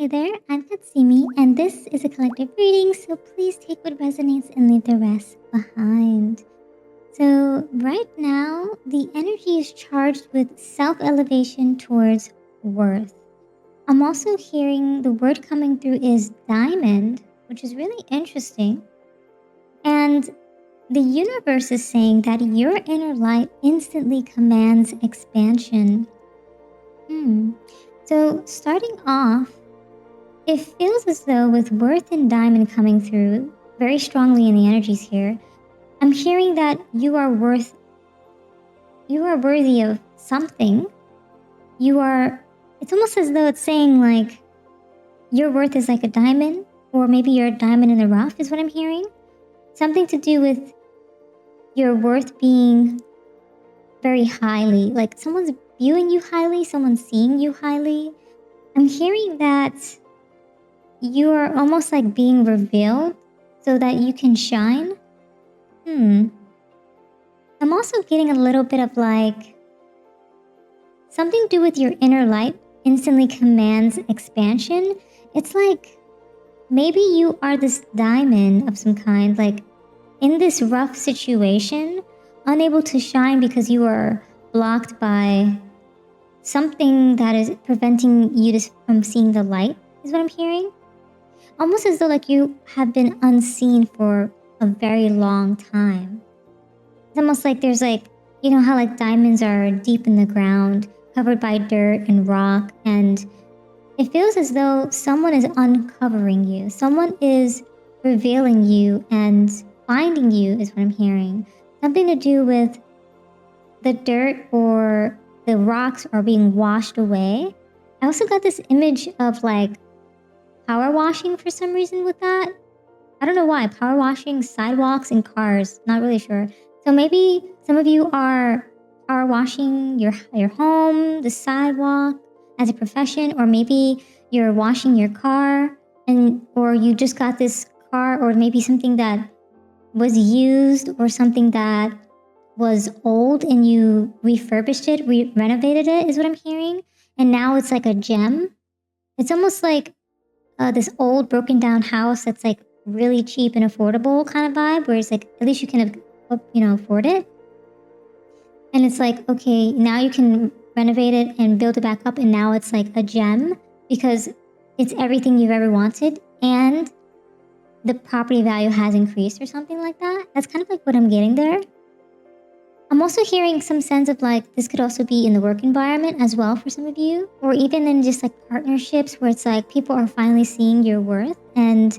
Hey there, I'm Katsumi, and this is a collective reading, so please take what resonates and leave the rest behind. So, right now, the energy is charged with self elevation towards worth. I'm also hearing the word coming through is diamond, which is really interesting. And the universe is saying that your inner light instantly commands expansion. So, starting off, it feels as though with worth and diamond coming through very strongly in the energies here, I'm hearing that you are worthy of something. It's almost as though it's saying like your worth is like a diamond, or maybe you're a diamond in the rough is what I'm hearing. Something to do with your worth being very highly, like someone's viewing you highly, someone's seeing you highly. I'm hearing that you are almost like being revealed so that you can shine. I'm also getting a little bit of like something to do with your inner light instantly commands expansion. It's like maybe you are this diamond of some kind, like in this rough situation, unable to shine because you are blocked by something that is preventing you from seeing the light, is what I'm hearing. Almost as though like you have been unseen for a very long time. It's almost like there's like, you know how like diamonds are deep in the ground, covered by dirt and rock, and it feels as though someone is uncovering you. Someone is revealing you and finding you is what I'm hearing. Something to do with the dirt or the rocks are being washed away. I also got this image of like power washing for some reason with that. I don't know why. Power washing sidewalks and cars. Not really sure. So maybe some of you are power washing your home, the sidewalk as a profession, or maybe you're washing your car or you just got this car, or maybe something that was used or something that was old and you refurbished it, renovated it is what I'm hearing. And now it's like a gem. It's almost like this old broken down house that's like really cheap and affordable kind of vibe, where it's like at least you can afford it. And it's like, okay, now you can renovate it and build it back up, and now it's like a gem because it's everything you've ever wanted and the property value has increased or something like that. That's kind of like what I'm getting there. I'm also hearing some sense of like this could also be in the work environment as well for some of you, or even in just like partnerships where it's like people are finally seeing your worth and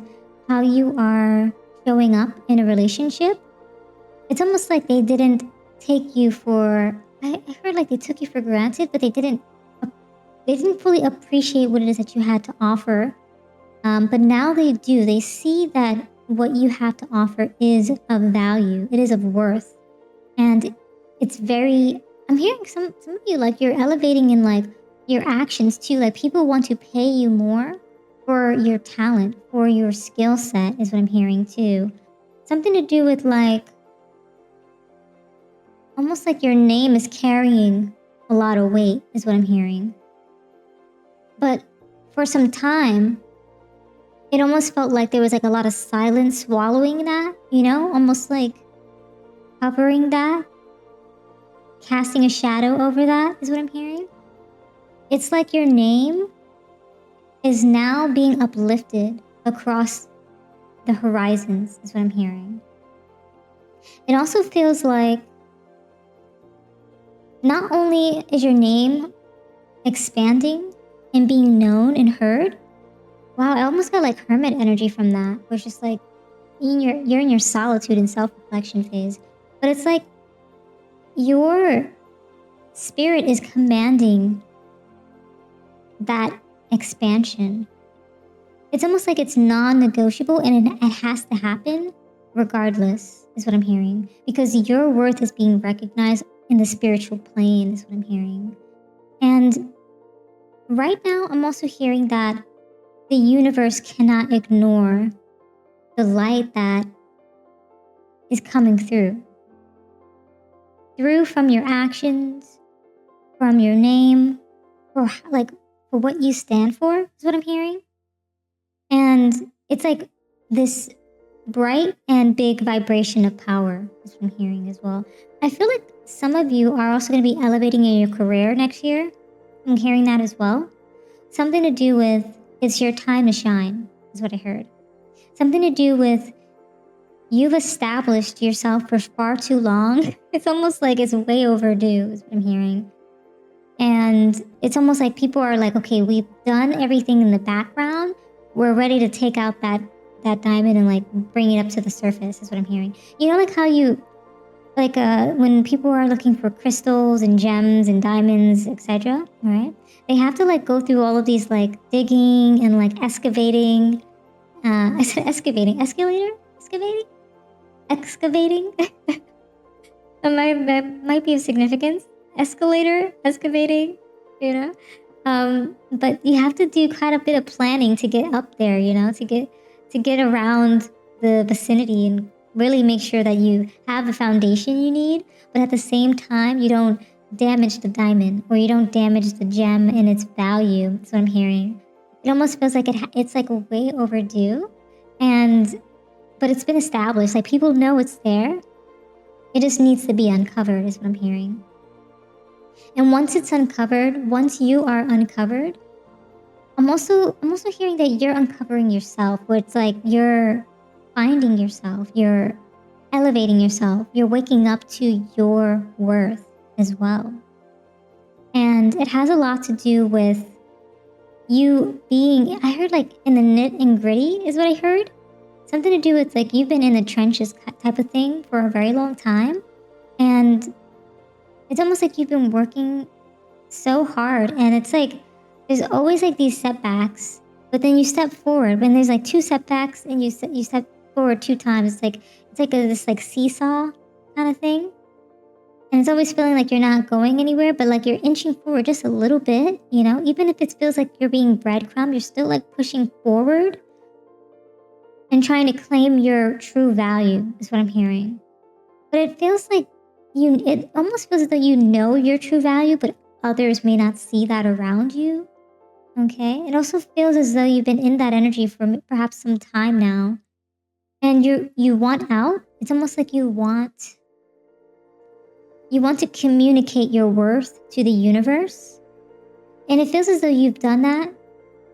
how you are showing up in a relationship. It's almost like they didn't take you for, I heard like they took you for granted, but they didn't fully appreciate what it is that you had to offer. But now they do. They see that what you have to offer is of value. It is of worth. And it's very, I'm hearing some of you, like you're elevating in like your actions too. Like people want to pay you more for your talent, for your skill set is what I'm hearing too. Something to do with like, almost like your name is carrying a lot of weight is what I'm hearing. But for some time, it almost felt like there was like a lot of silence swallowing that, almost like covering that, casting a shadow over that is what I'm hearing. It's like your name is now being uplifted across the horizons is what I'm hearing. It also feels like not only is your name expanding and being known and heard. Wow, I almost got like hermit energy from that, where it's just like you're in your solitude and self-reflection phase. But it's like your spirit is commanding that expansion. It's almost like it's non-negotiable and it has to happen regardless, is what I'm hearing. Because your worth is being recognized in the spiritual plane, is what I'm hearing. And right now, I'm also hearing that the universe cannot ignore the light that is coming through from your actions, from your name, for what you stand for, is what I'm hearing. it's like this bright and big vibration of power is what I'm hearing as well. I feel like some of you are also going to be elevating in your career next year. I'm hearing that as well. Something to do with it's your time to shine is what I heard. Something to do with you've established yourself for far too long. It's almost like it's way overdue is what I'm hearing. And it's almost like people are like, okay, we've done everything in the background. We're ready to take out that diamond and like bring it up to the surface is what I'm hearing. You know, like how you, like when people are looking for crystals and gems and diamonds, etc., right? They have to like go through all of these like digging and like excavating. I said excavating, excavating. That might be of significance. Escalator, excavating, you know. But you have to do quite a bit of planning to get up there, you know, to get around the vicinity and really make sure that you have the foundation you need, but at the same time you don't damage the diamond or you don't damage the gem in its value. That's what I'm hearing. It almost feels like it's like way overdue, but it's been established. Like people know it's there. It just needs to be uncovered is what I'm hearing. And once it's uncovered, once you are uncovered, I'm also hearing that you're uncovering yourself, where it's like you're finding yourself, you're elevating yourself, you're waking up to your worth as well. And it has a lot to do with you being, I heard like in the knit and gritty is what I heard. Something to do with like you've been in the trenches type of thing for a very long time. And it's almost like you've been working so hard, and it's like there's always like these setbacks, but then you step forward. When there's like two setbacks and you step forward 2 times, it's like this like seesaw kind of thing. And it's always feeling like you're not going anywhere, but like you're inching forward just a little bit, you know? Even if it feels like you're being breadcrumb, you're still like pushing forward and trying to claim your true value is what I'm hearing. But it feels like it almost feels as though you know your true value, but others may not see that around you. Okay? It also feels as though you've been in that energy for perhaps some time now. And you want out. It's almost like you want to communicate your worth to the universe. And it feels as though you've done that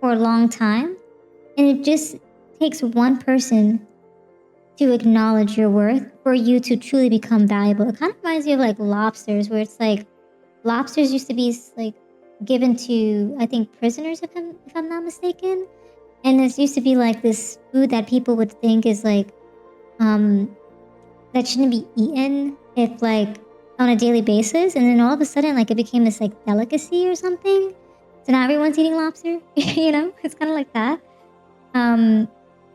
for a long time. And it just takes one person to acknowledge your worth for you to truly become valuable. It kind of reminds me of like lobsters, where it's like lobsters used to be like given to, I think, prisoners, if I'm not mistaken. And this used to be like this food that people would think is like that shouldn't be eaten if like on a daily basis, and then all of a sudden like it became this like delicacy or something. So now everyone's eating lobster. You know, it's kind of like that.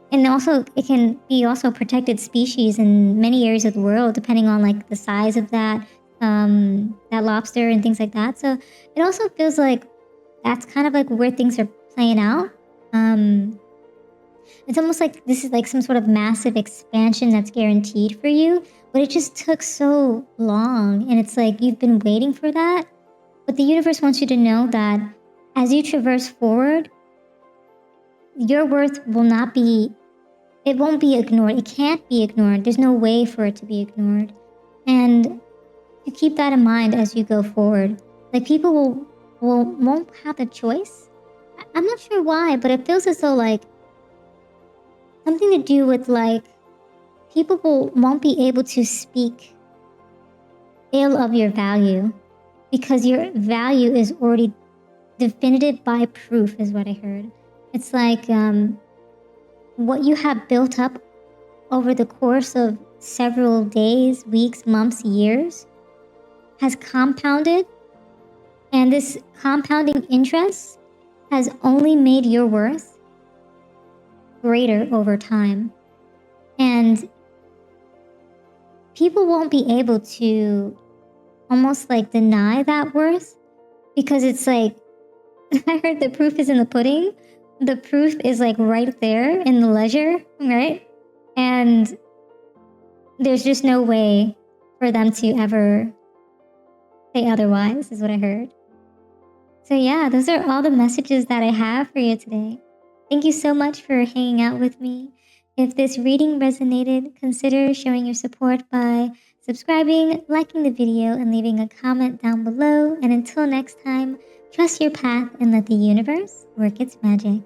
And also it can be also a protected species in many areas of the world, depending on like the size of that lobster and things like that. So it also feels like that's kind of like where things are playing out. It's almost like this is like some sort of massive expansion that's guaranteed for you, but it just took so long, and it's like you've been waiting for that. But the universe wants you to know that as you traverse forward, your worth won't be ignored. It can't be ignored. There's no way for it to be ignored. And you keep that in mind as you go forward. Like people won't have the choice. I'm not sure why, but it feels as though like something to do with like people won't be able to speak ill of your value, because your value is already definitive by proof is what I heard. It's like what you have built up over the course of several days, weeks, months, years has compounded, and this compounding interest has only made your worth greater over time. And people won't be able to almost like deny that worth, because it's like I heard the proof is in the pudding. The proof is like right there in the ledger, right? And there's just no way for them to ever say otherwise, is what I heard. So yeah, those are all the messages that I have for you today. Thank you so much for hanging out with me. If this reading resonated, consider showing your support by subscribing, liking the video, and leaving a comment down below. And until next time, trust your path and let the universe work its magic.